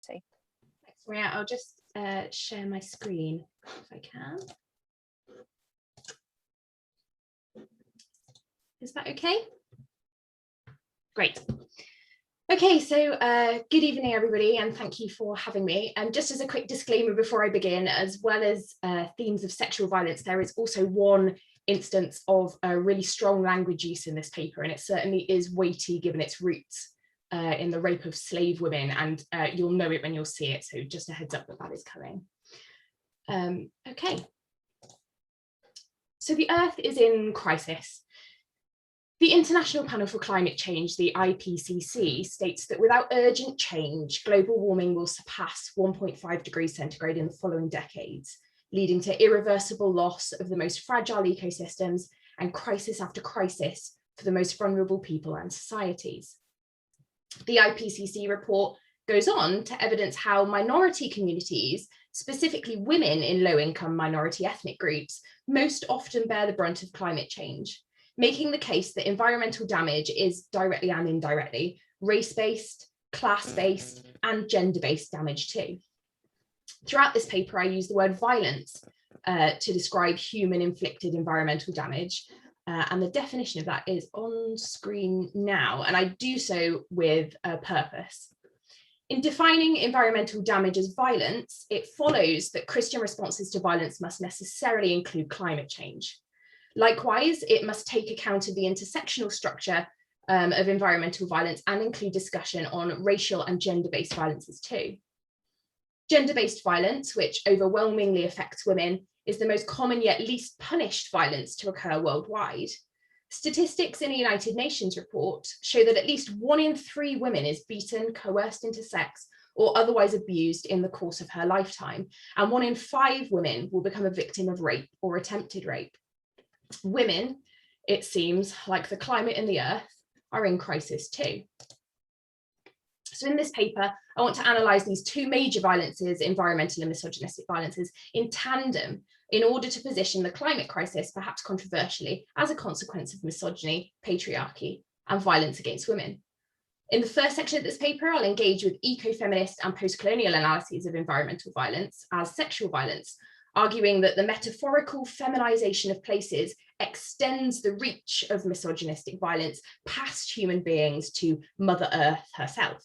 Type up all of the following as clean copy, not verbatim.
Thanks, Maria. I'll just share my screen if I can. Is that okay? Great. Okay, so good evening, everybody, and thank you for having me. And just as a quick disclaimer before I begin, as well as themes of sexual violence, there is also one instance of a really strong language use in this paper, and it certainly is weighty given its roots in the rape of slave women, and you'll know it when you'll see it, so just a heads up that that is coming. Okay. So the Earth is in crisis. The International Panel for Climate Change, the IPCC, states that without urgent change, global warming will surpass 1.5 degrees centigrade in the following decades, leading to irreversible loss of the most fragile ecosystems and crisis after crisis for the most vulnerable people and societies. The IPCC report goes on to evidence how minority communities, specifically women in low-income minority ethnic groups, most often bear the brunt of climate change, making the case that environmental damage is directly and indirectly race-based, class-based, and gender-based damage too. Throughout this paper, I use the word violence to describe human-inflicted environmental damage, and the definition of that is on screen now, and I do so with a purpose. In defining environmental damage as violence, it follows that Christian responses to violence must necessarily include climate change. Likewise, it must take account of the intersectional structure of environmental violence and include discussion on racial and gender-based violences too. Gender-based violence, which overwhelmingly affects women, is the most common yet least punished violence to occur worldwide. Statistics in a United Nations report show that at least 1 in 3 women is beaten, coerced into sex, or otherwise abused in the course of her lifetime, and 1 in 5 women will become a victim of rape or attempted rape. Women, it seems, like the climate and the earth, are in crisis too. So in this paper, I want to analyse these 2 major violences, environmental and misogynistic violences, in tandem in order to position the climate crisis, perhaps controversially, as a consequence of misogyny, patriarchy, and violence against women. In the first section of this paper, I'll engage with eco-feminist and post-colonial analyses of environmental violence as sexual violence, arguing that the metaphorical feminization of places extends the reach of misogynistic violence past human beings to Mother Earth herself.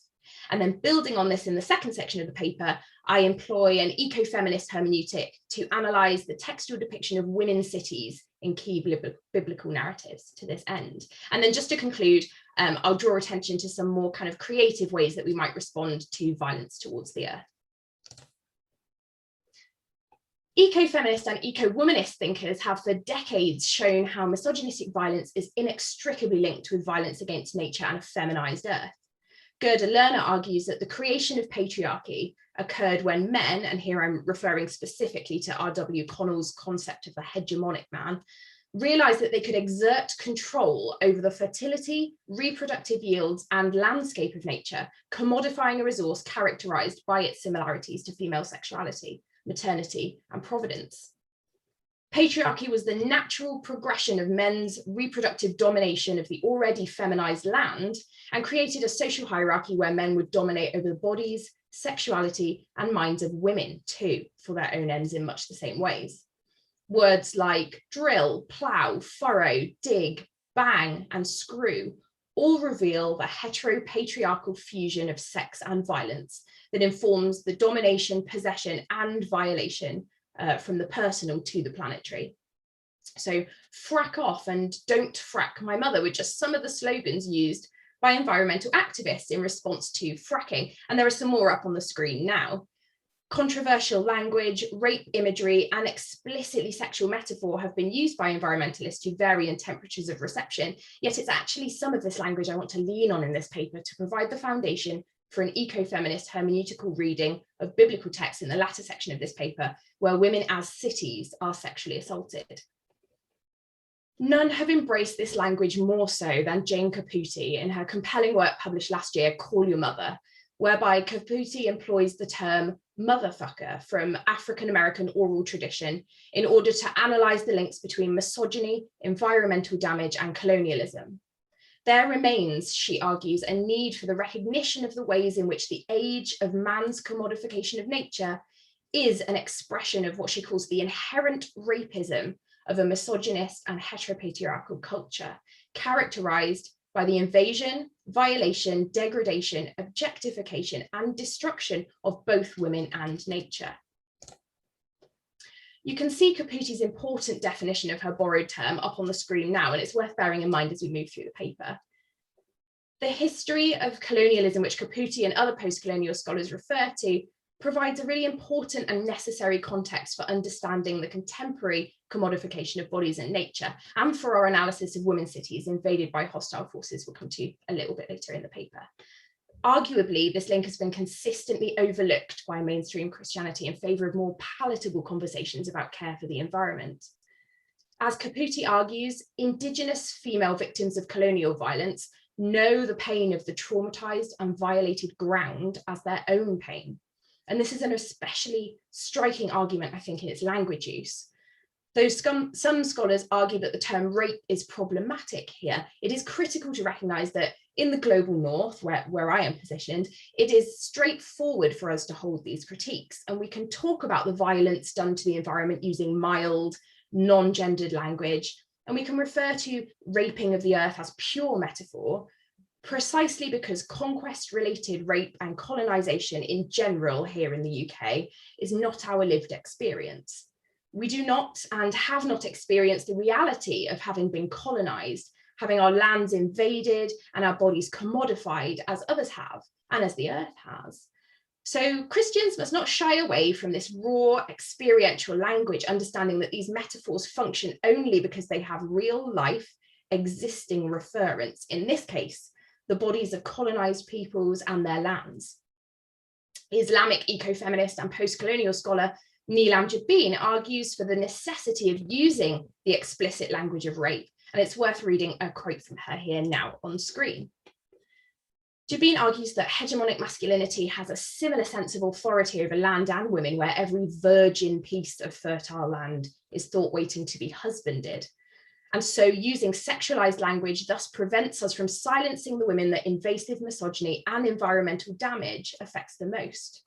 And then building on this in the second section of the paper, I employ an eco-feminist hermeneutic to analyse the textual depiction of women's cities in key biblical narratives to this end. And then just to conclude, I'll draw attention to some more kind of creative ways that we might respond to violence towards the earth. Eco-feminist and eco-womanist thinkers have for decades shown how misogynistic violence is inextricably linked with violence against nature and a feminized earth. Gerda Lerner argues that the creation of patriarchy occurred when men, and here I'm referring specifically to R.W. Connell's concept of the hegemonic man, realized that they could exert control over the fertility, reproductive yields, and landscape of nature, commodifying a resource characterized by its similarities to female sexuality, maternity, and providence. Patriarchy was the natural progression of men's reproductive domination of the already feminized land and created a social hierarchy where men would dominate over the bodies, sexuality, and minds of women too, for their own ends in much the same ways. Words like drill, plow, furrow, dig, bang, and screw all reveal the heteropatriarchal fusion of sex and violence that informs the domination, possession, and violation from the personal to the planetary. So frack off and don't frack my mother were just some of the slogans used by environmental activists in response to fracking. And there are some more up on the screen now. Controversial language, rape imagery, and explicitly sexual metaphor have been used by environmentalists to vary in temperatures of reception, yet it's actually some of this language I want to lean on in this paper to provide the foundation for an eco-feminist hermeneutical reading of biblical texts in the latter section of this paper, where women as cities are sexually assaulted. None have embraced this language more so than Jane Caputi in her compelling work published last year, Call Your Mother, whereby Caputi employs the term motherfucker from African-American oral tradition in order to analyse the links between misogyny, environmental damage, and colonialism. There remains, she argues, a need for the recognition of the ways in which the age of man's commodification of nature is an expression of what she calls the inherent rapism of a misogynist and heteropatriarchal culture, characterized by the invasion, violation, degradation, objectification, and destruction of both women and nature. You can see Caputi's important definition of her borrowed term up on the screen now, and it's worth bearing in mind as we move through the paper. The history of colonialism, which Caputi and other post-colonial scholars refer to, provides a really important and necessary context for understanding the contemporary commodification of bodies and nature, and for our analysis of women's cities invaded by hostile forces we'll come to a little bit later in the paper. Arguably, this link has been consistently overlooked by mainstream Christianity in favour of more palatable conversations about care for the environment. As Caputi argues, Indigenous female victims of colonial violence know the pain of the traumatised and violated ground as their own pain. And this is an especially striking argument, I think, in its language use. Though some scholars argue that the term rape is problematic here, it is critical to recognise that in the global north, where I am positioned, it is straightforward for us to hold these critiques, and we can talk about the violence done to the environment using mild, non-gendered language, and we can refer to raping of the earth as pure metaphor, precisely because conquest-related rape and colonisation in general here in the UK is not our lived experience. We do not and have not experienced the reality of having been colonised, having our lands invaded and our bodies commodified as others have, and as the earth has. So Christians must not shy away from this raw experiential language, understanding that these metaphors function only because they have real life existing reference, in this case, the bodies of colonised peoples and their lands. Islamic ecofeminist and post-colonial scholar Neelam Jabin argues for the necessity of using the explicit language of rape, and it's worth reading a quote from her here now on screen. Jabin argues that hegemonic masculinity has a similar sense of authority over land and women, where every virgin piece of fertile land is thought waiting to be husbanded. And so using sexualized language thus prevents us from silencing the women that invasive misogyny and environmental damage affects the most.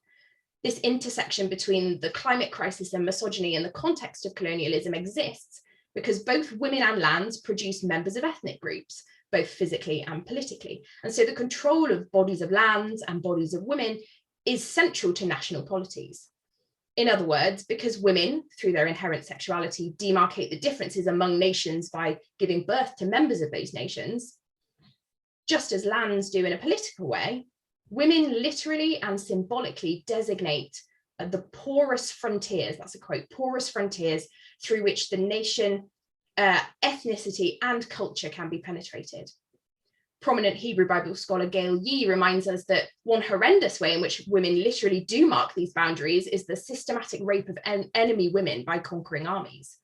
This intersection between the climate crisis and misogyny in the context of colonialism exists because both women and lands produce members of ethnic groups, both physically and politically. And so the control of bodies of lands and bodies of women is central to national polities. In other words, because women, through their inherent sexuality, demarcate the differences among nations by giving birth to members of those nations, just as lands do in a political way, women literally and symbolically designate the porous frontiers, that's a quote, porous frontiers through which the nation, ethnicity and culture can be penetrated. Prominent Hebrew Bible scholar Gail Yee reminds us that one horrendous way in which women literally do mark these boundaries is the systematic rape of enemy women by conquering armies.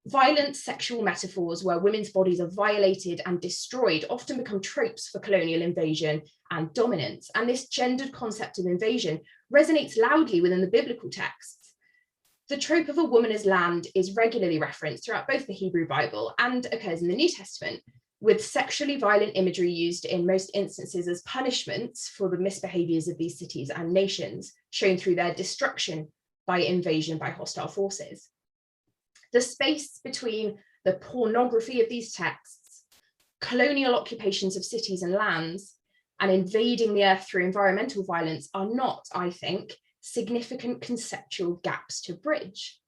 Violent sexual metaphors where women's bodies are violated and destroyed often become tropes for colonial invasion and dominance, and this gendered concept of invasion resonates loudly within the biblical texts. The trope of a woman as land is regularly referenced throughout both the Hebrew Bible and occurs in the New Testament, with sexually violent imagery used in most instances as punishments for the misbehaviours of these cities and nations, shown through their destruction by invasion by hostile forces. The space between the pornography of these texts, colonial occupations of cities and lands, and invading the earth through environmental violence are not, I think, significant conceptual gaps to bridge.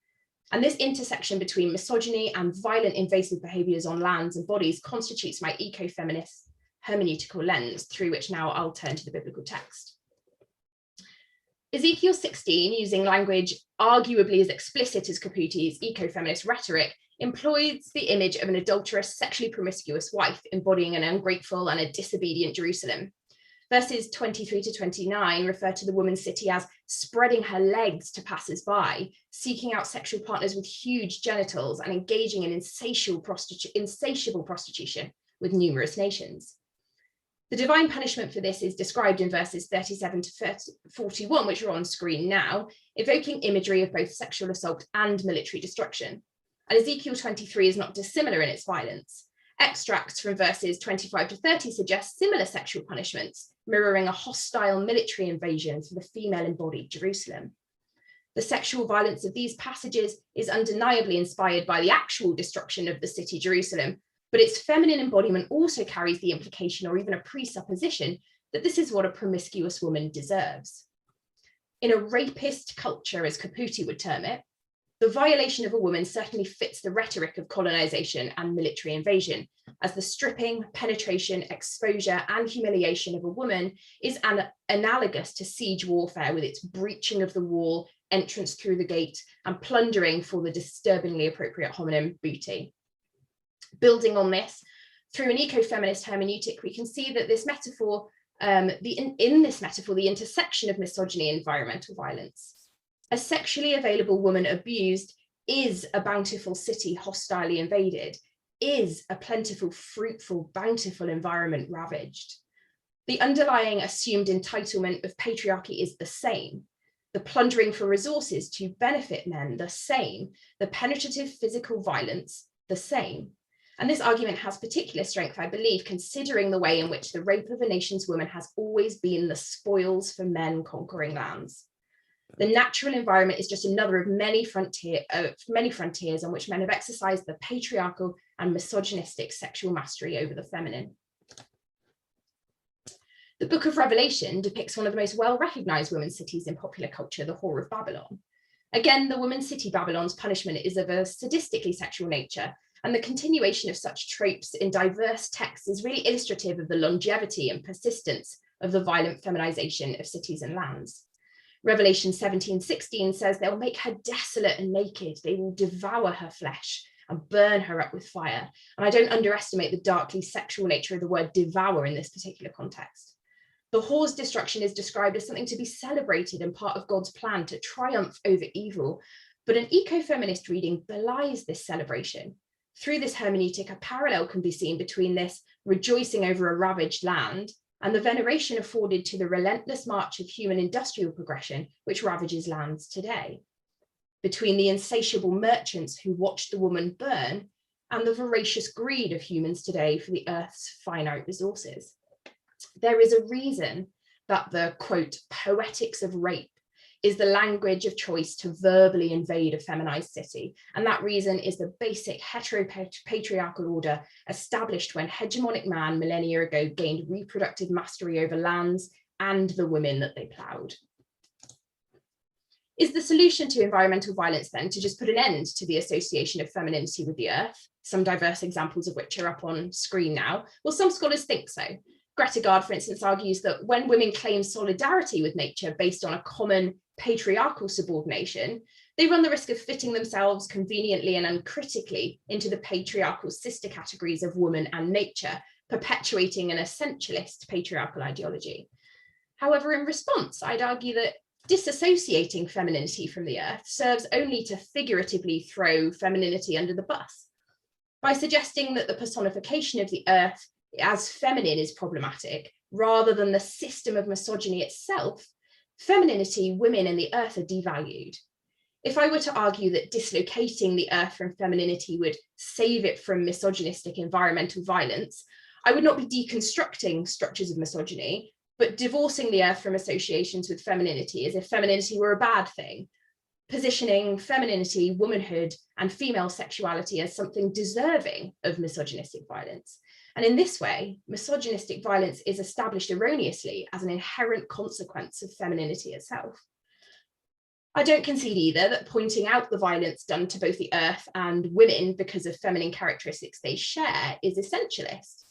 And this intersection between misogyny and violent invasive behaviours on lands and bodies constitutes my ecofeminist hermeneutical lens, through which now I'll turn to the biblical text. Ezekiel 16, using language arguably as explicit as Caputi's ecofeminist rhetoric, employs the image of an adulterous, sexually promiscuous wife embodying an ungrateful and a disobedient Jerusalem. Verses 23 to 29 refer to the woman's city as spreading her legs to passers-by, seeking out sexual partners with huge genitals and engaging in insatiable prostitution with numerous nations. The divine punishment for this is described in verses 37 to 41, which are on screen now, evoking imagery of both sexual assault and military destruction. And Ezekiel 23 is not dissimilar in its violence. Extracts from verses 25 to 30 suggest similar sexual punishments, mirroring a hostile military invasion for the female-embodied Jerusalem. The sexual violence of these passages is undeniably inspired by the actual destruction of the city Jerusalem, but its feminine embodiment also carries the implication or even a presupposition that this is what a promiscuous woman deserves. In a rapist culture, as Caputi would term it, the violation of a woman certainly fits the rhetoric of colonization and military invasion, as the stripping, penetration, exposure, and humiliation of a woman is analogous to siege warfare with its breaching of the wall, entrance through the gate, and plundering for the disturbingly appropriate homonym booty. Building on this, through an ecofeminist hermeneutic, we can see that this metaphor, in this metaphor, the intersection of misogyny and environmental violence. A sexually available woman abused is a bountiful city hostilely invaded, is a plentiful, fruitful, bountiful environment ravaged. The underlying assumed entitlement of patriarchy is the same. The plundering for resources to benefit men, the same. The penetrative physical violence, the same. And this argument has particular strength, I believe, considering the way in which the rape of a nation's woman has always been the spoils for men conquering lands. The natural environment is just another of many frontiers on which men have exercised the patriarchal and misogynistic sexual mastery over the feminine. The Book of Revelation depicts one of the most well-recognized women's cities in popular culture, the Whore of Babylon. Again, the woman's city Babylon's punishment is of a sadistically sexual nature, and the continuation of such tropes in diverse texts is really illustrative of the longevity and persistence of the violent feminization of cities and lands. Revelation 17:16 says they'll make her desolate and naked. They will devour her flesh and burn her up with fire. And I don't underestimate the darkly sexual nature of the word devour in this particular context. The whore's destruction is described as something to be celebrated and part of God's plan to triumph over evil. But an ecofeminist reading belies this celebration. Through this hermeneutic, a parallel can be seen between this rejoicing over a ravaged land and the veneration afforded to the relentless march of human industrial progression, which ravages lands today, between the insatiable merchants who watched the woman burn and the voracious greed of humans today for the earth's finite resources. There is a reason that the, quote, poetics of rape is the language of choice to verbally invade a feminized city. And that reason is the basic heteropatriarchal order established when hegemonic man millennia ago gained reproductive mastery over lands and the women that they ploughed. Is the solution to environmental violence then to just put an end to the association of femininity with the earth, some diverse examples of which are up on screen now? Well, some scholars think so. Greta Gard, for instance, argues that when women claim solidarity with nature based on a common patriarchal subordination, they run the risk of fitting themselves conveniently and uncritically into the patriarchal sister categories of woman and nature, perpetuating an essentialist patriarchal ideology. However, in response, I'd argue that disassociating femininity from the earth serves only to figuratively throw femininity under the bus. By suggesting that the personification of the earth as feminine is problematic, rather than the system of misogyny itself, femininity, women, and the earth are devalued. If I were to argue that dislocating the earth from femininity would save it from misogynistic environmental violence, I would not be deconstructing structures of misogyny, but divorcing the earth from associations with femininity as if femininity were a bad thing, positioning femininity, womanhood, and female sexuality as something deserving of misogynistic violence. And in this way, misogynistic violence is established erroneously as an inherent consequence of femininity itself. I don't concede either that pointing out the violence done to both the earth and women because of feminine characteristics they share is essentialist.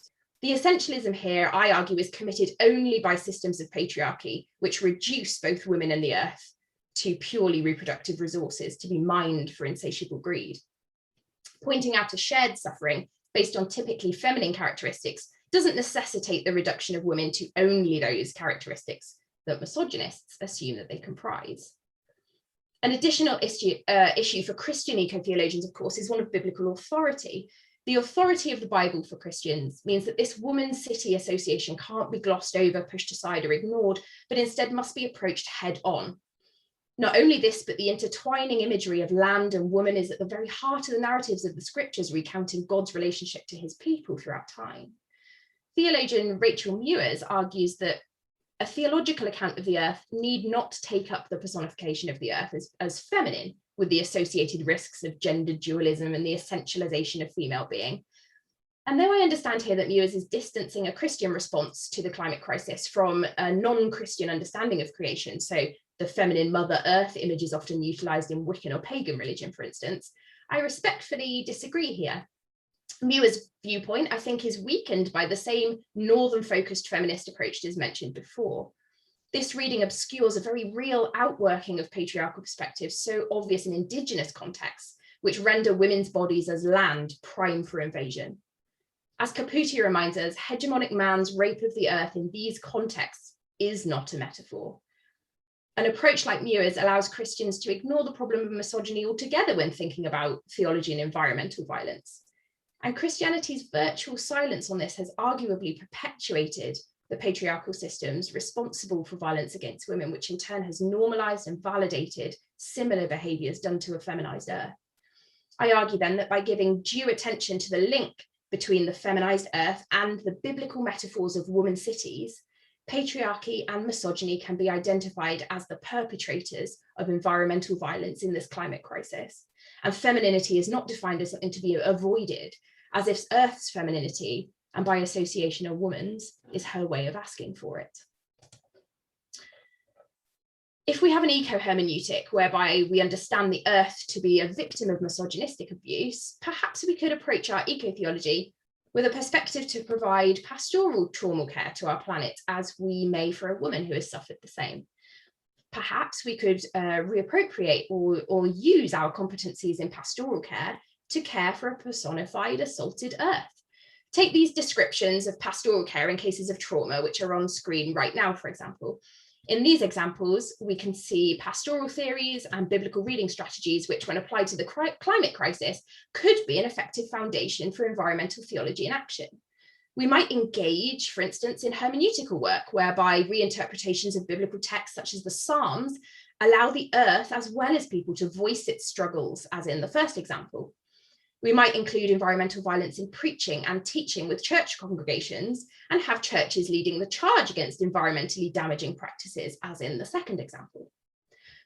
The essentialism here, I argue, is committed only by systems of patriarchy, which reduce both women and the earth to purely reproductive resources to be mined for insatiable greed. Pointing out a shared suffering based on typically feminine characteristics doesn't necessitate the reduction of women to only those characteristics that misogynists assume that they comprise. An additional issue for Christian eco-theologians, of course, is one of biblical authority. The authority of the Bible for Christians means that this woman's city association can't be glossed over, pushed aside, or ignored, but instead must be approached head on. Not only this, but the intertwining imagery of land and woman is at the very heart of the narratives of the scriptures, recounting God's relationship to his people throughout time. Theologian Rachel Mewers argues that a theological account of the earth need not take up the personification of the earth as feminine, with the associated risks of gender dualism and the essentialization of female being. And though I understand here that Mewers is distancing a Christian response to the climate crisis from a non-Christian understanding of creation, so the feminine Mother Earth image is often utilized in Wiccan or pagan religion, for instance, I respectfully disagree here. Mewers' viewpoint, I think, is weakened by the same northern-focused feminist approach as mentioned before. This reading obscures a very real outworking of patriarchal perspectives so obvious in indigenous contexts, which render women's bodies as land prime for invasion. As Caputi reminds us, hegemonic man's rape of the earth in these contexts is not a metaphor. An approach like Mewers allows Christians to ignore the problem of misogyny altogether when thinking about theology and environmental violence. And Christianity's virtual silence on this has arguably perpetuated the patriarchal systems responsible for violence against women, which in turn has normalized and validated similar behaviors done to a feminized earth. I argue then that by giving due attention to the link between the feminized earth and the biblical metaphors of woman cities, patriarchy and misogyny can be identified as the perpetrators of environmental violence in this climate crisis. And femininity is not defined as something to be avoided, as if Earth's femininity, and by association a woman's, is her way of asking for it. If we have an eco-hermeneutic whereby we understand the Earth to be a victim of misogynistic abuse, perhaps we could approach our eco-theology with a perspective to provide pastoral trauma care to our planet, as we may for a woman who has suffered the same. Perhaps we could reappropriate or use our competencies in pastoral care to care for a personified assaulted earth. Take these descriptions of pastoral care in cases of trauma, which are on screen right now, for example. In these examples, we can see pastoral theories and biblical reading strategies, which when applied to the climate crisis, could be an effective foundation for environmental theology in action. We might engage, for instance, in hermeneutical work, whereby reinterpretations of biblical texts such as the Psalms allow the earth as well as people to voice its struggles, as in the first example. We might include environmental violence in preaching and teaching with church congregations and have churches leading the charge against environmentally damaging practices, as in the second example.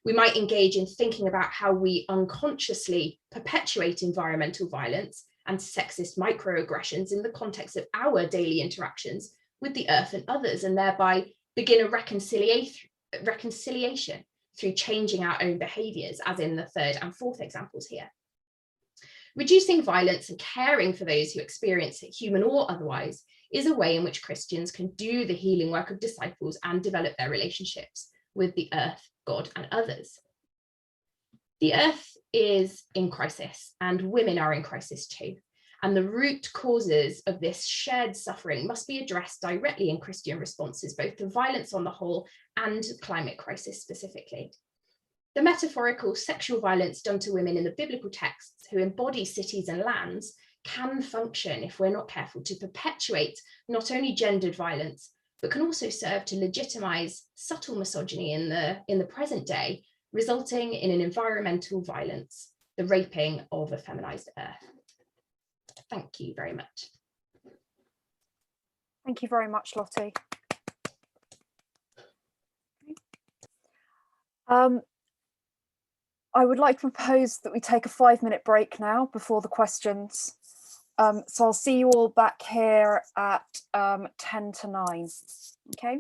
We might engage in thinking about how we unconsciously perpetuate environmental violence and sexist microaggressions in the context of our daily interactions with the earth and others, and thereby begin a reconciliation through changing our own behaviours, as in the third and fourth examples here. Reducing violence and caring for those who experience it, human or otherwise, is a way in which Christians can do the healing work of disciples and develop their relationships with the earth, God, and others. The earth is in crisis, and women are in crisis too. And the root causes of this shared suffering must be addressed directly in Christian responses, both to violence on the whole and climate crisis specifically. The metaphorical sexual violence done to women in the biblical texts who embody cities and lands can function, if we're not careful, to perpetuate not only gendered violence, but can also serve to legitimize subtle misogyny in the present day, resulting in an environmental violence, the raping of a feminized earth. Thank you very much. Thank you very much, Lottie. I would like to propose that we take a 5-minute break now before the questions. So I'll see you all back here at 10 to 9, okay?